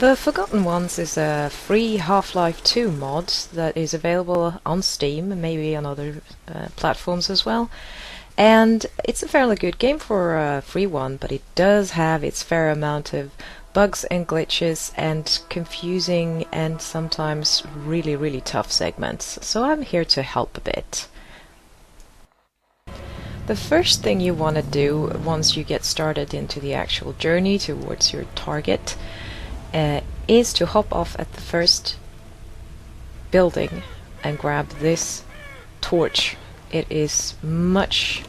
The Forgotten Ones is a free Half-Life 2 mod that is available on Steam and maybe on other platforms as well. And it's a fairly good game for a free one, but it does have its fair amount of bugs and glitches and confusing and sometimes really tough segments. So I'm here to help a bit. The first thing you want to do once you get started into the actual journey towards your target is to hop off at the first building and grab this torch. It is much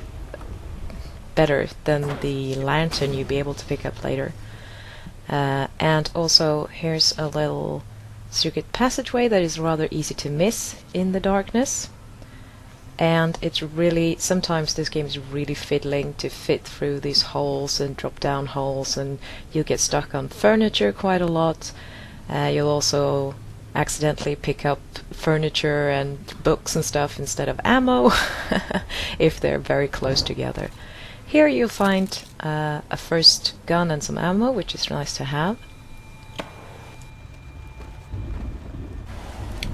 better than the lantern you'll be able to pick up later. And also here's a little secret passageway that is rather easy to miss in the darkness. And it's really, sometimes this game is really fiddling to fit through these holes and drop down holes, and you'll get stuck on furniture quite a lot. You'll also accidentally pick up furniture and books and stuff instead of ammo if they're very close together. Here you'll find a first gun and some ammo, which is nice to have.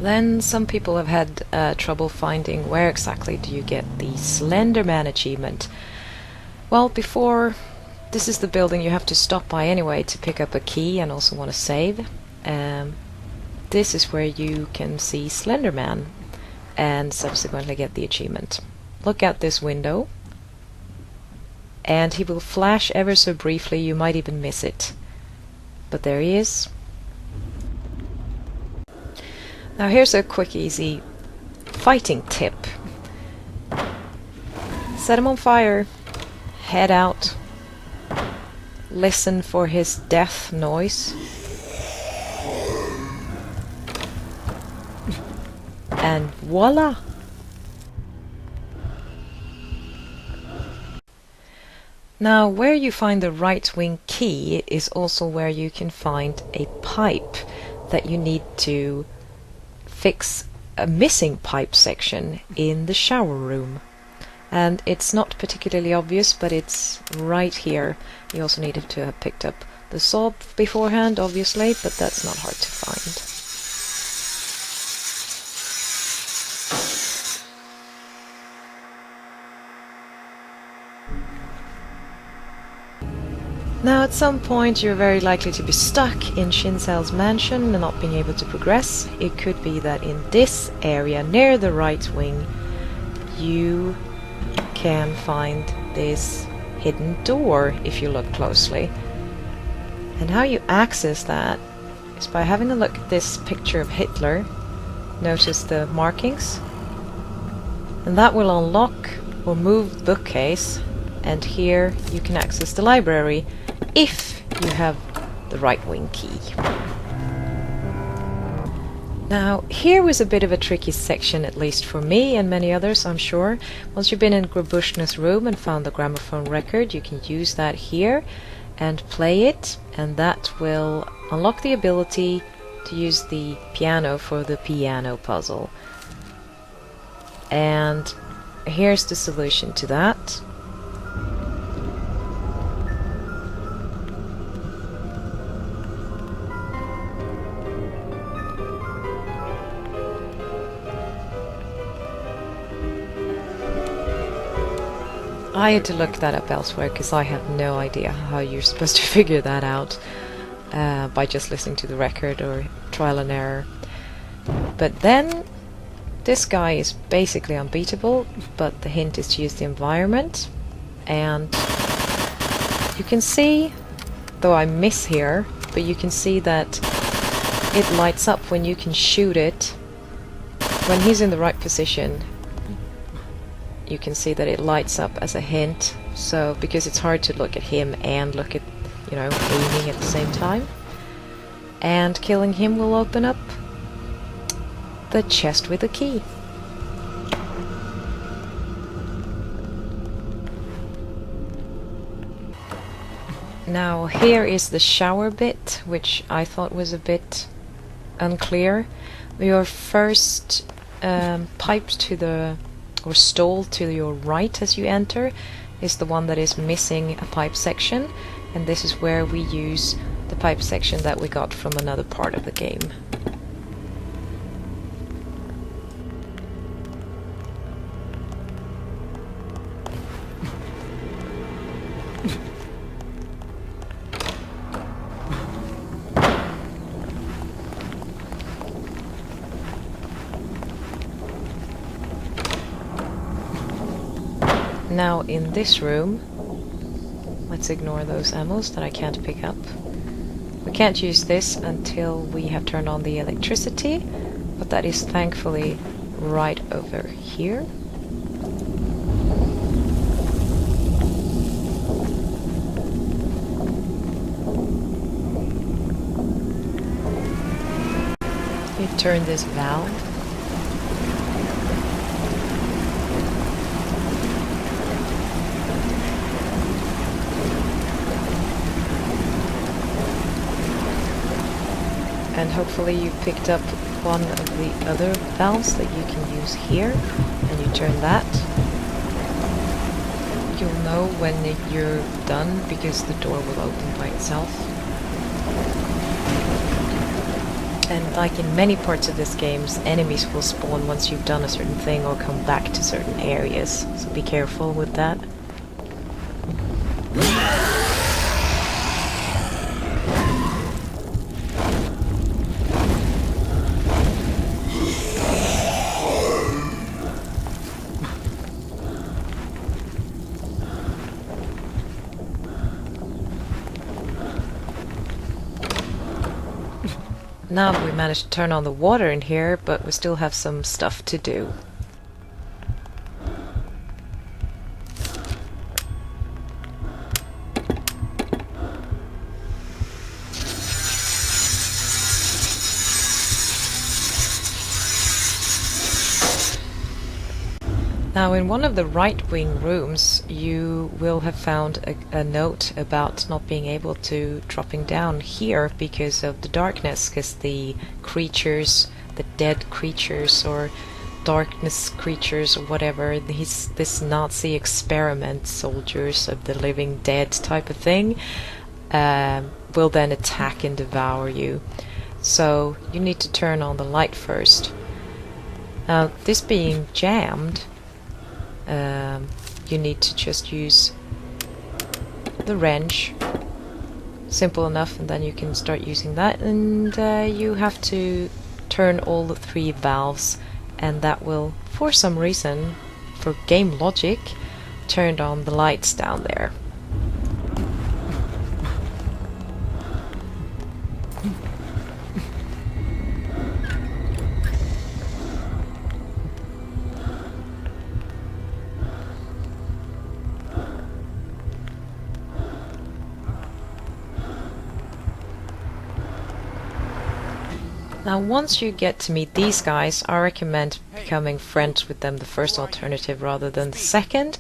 Then some people have had trouble finding where exactly do you get the Slenderman Achievement. Well, before this is the building you have to stop by anyway to pick up a key and also want to save. This is where you can see Slenderman and subsequently get the achievement. Look out this window and he will flash ever so briefly, you might even miss it. But there he is. Now here's a quick easy fighting tip. Set him on fire, head out, listen for his death noise, and voila! Now where you find the right wing key is also where you can find a pipe that you need to fix a missing pipe section in the shower room. And it's not particularly obvious, but it's right here. You also needed to have picked up the saw beforehand, obviously, but that's not hard to find. Now at some point you're very likely to be stuck in Shinsel's mansion and not being able to progress. It could be that in this area near the right wing you can find this hidden door if you look closely. And how you access that is by having a look at this picture of Hitler. Notice the markings, and that will unlock or move the bookcase, and here you can access the library if you have the right wing key. Now here was a bit of a tricky section, at least for me and many others I'm sure. Once you've been in Grabushna's room and found the gramophone record, you can use that here and play it, and that will unlock the ability to use the piano for the piano puzzle. And here's the solution to that. I had to look that up elsewhere because I have no idea how you're supposed to figure that out by just listening to the record or trial and error. But then this guy is basically unbeatable, but the hint is to use the environment, and you can see, though I miss here, but you can see that it lights up when you can shoot it. When he's in the right position, you can see that it lights up as a hint, so because it's hard to look at him and look at, you know, aiming at the same time. And killing him will open up the chest with the key. Now here is the shower bit, which I thought was a bit unclear. Your first pipe to the, or stall to your right as you enter, is the one that is missing a pipe section, and this is where we use the pipe section that we got from another part of the game. Now in this room, let's ignore those ammos that I can't pick up. We can't use this until we have turned on the electricity, but that is thankfully right over here. You turn this valve. And hopefully you picked up one of the other valves that you can use here, and you turn that. You'll know when you're done because the door will open by itself. And like in many parts of this game, enemies will spawn once you've done a certain thing or come back to certain areas, so be careful with that. Now we managed to turn on the water in here, but we still have some stuff to do. Now in one of the right-wing rooms you will have found a note about not being able to dropping down here because of the darkness, because the creatures, the dead creatures or darkness creatures or whatever, this Nazi experiment soldiers of the living dead type of thing, will then attack and devour you. So you need to turn on the light first. Now this being jammed, you need to just use the wrench. Simple enough, and then you can start using that, and you have to turn all the 3 valves, and that will, for some reason, for game logic, turn on the lights down there. Now once you get to meet these guys, I recommend becoming friends with them, the first alternative rather than the second,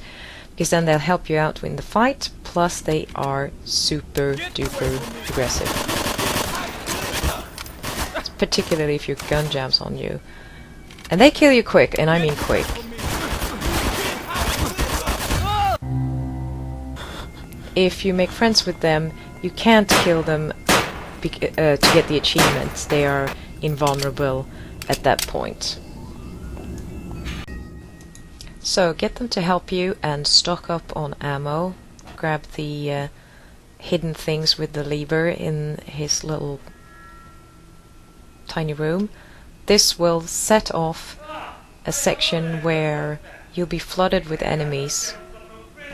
because then they'll help you out in the fight, plus they are super duper aggressive. Particularly if your gun jams on you. And they kill you quick, and I mean quick. If you make friends with them, you can't kill them to get the achievements. They are invulnerable at that point. So get them to help you and stock up on ammo. Grab the hidden things with the lever in his little tiny room. This will set off a section where you'll be flooded with enemies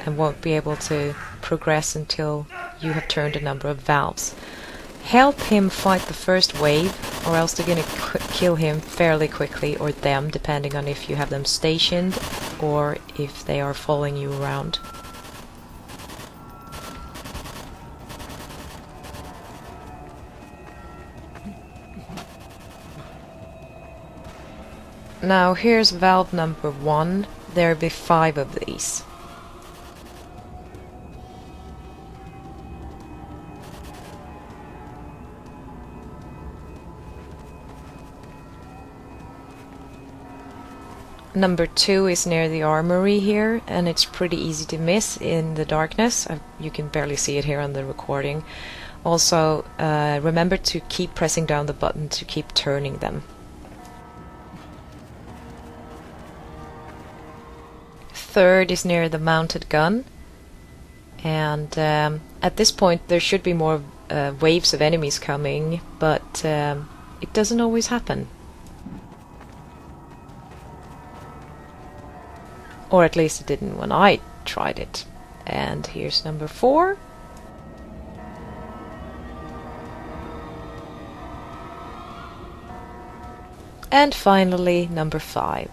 and won't be able to progress until you have turned a number of valves. Help him fight the first wave, or else they're gonna kill him fairly quickly, or them, depending on if you have them stationed or if they are following you around. Now here's valve number 1. There'll be 5 of these. Number 2 is near the armory here, and it's pretty easy to miss in the darkness. You can barely see it here on the recording. Also, remember to keep pressing down the button to keep turning them. Third is near the mounted gun, and at this point there should be more waves of enemies coming, but it doesn't always happen. Or at least it didn't when I tried it. And here's number 4. And finally, number 5.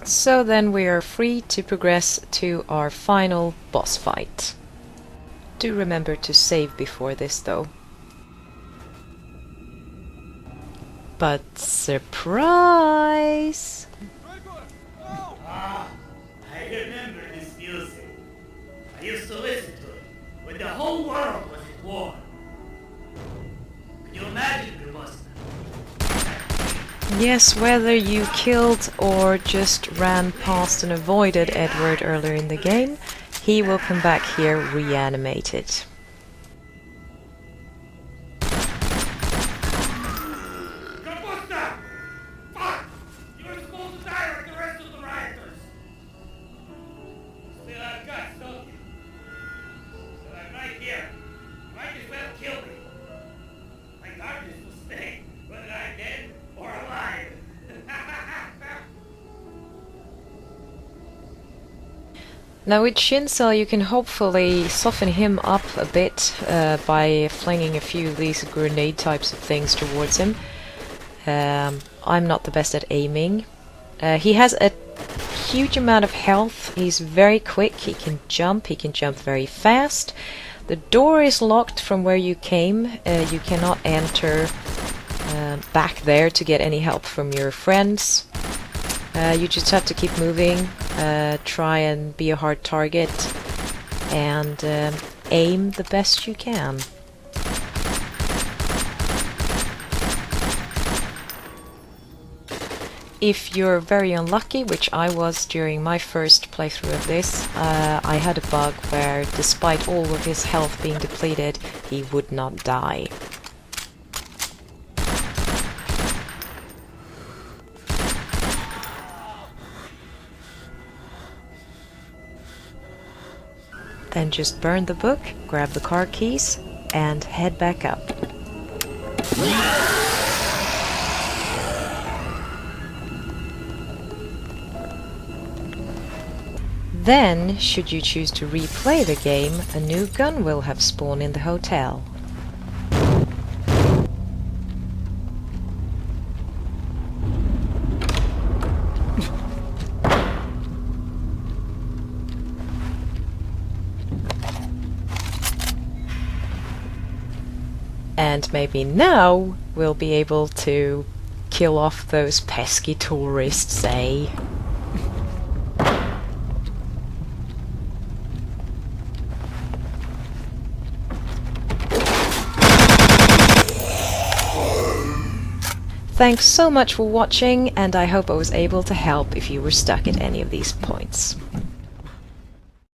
So then we are free to progress to our final boss fight. Do remember to save before this though. But surprise! Ah, I remember this music. I used to listen to it when the whole world was at war. Can you imagine the boss? Yes, whether you killed or just ran past and avoided Edward earlier in the game, he will come back here reanimated. Now with Shinsel you can hopefully soften him up a bit by flinging a few of these grenade types of things towards him. I'm not the best at aiming. He has a huge amount of health, he's very quick, he can jump very fast. The door is locked from where you came, you cannot enter back there to get any help from your friends. You just have to keep moving, try and be a hard target, and aim the best you can. If you're very unlucky, which I was during my first playthrough of this, I had a bug where despite all of his health being depleted, he would not die. Then just burn the book, grab the car keys, and head back up. Then, should you choose to replay the game, a new gun will have spawned in the hotel. And maybe now we'll be able to kill off those pesky tourists, eh? Thanks so much for watching, and I hope I was able to help if you were stuck at any of these points.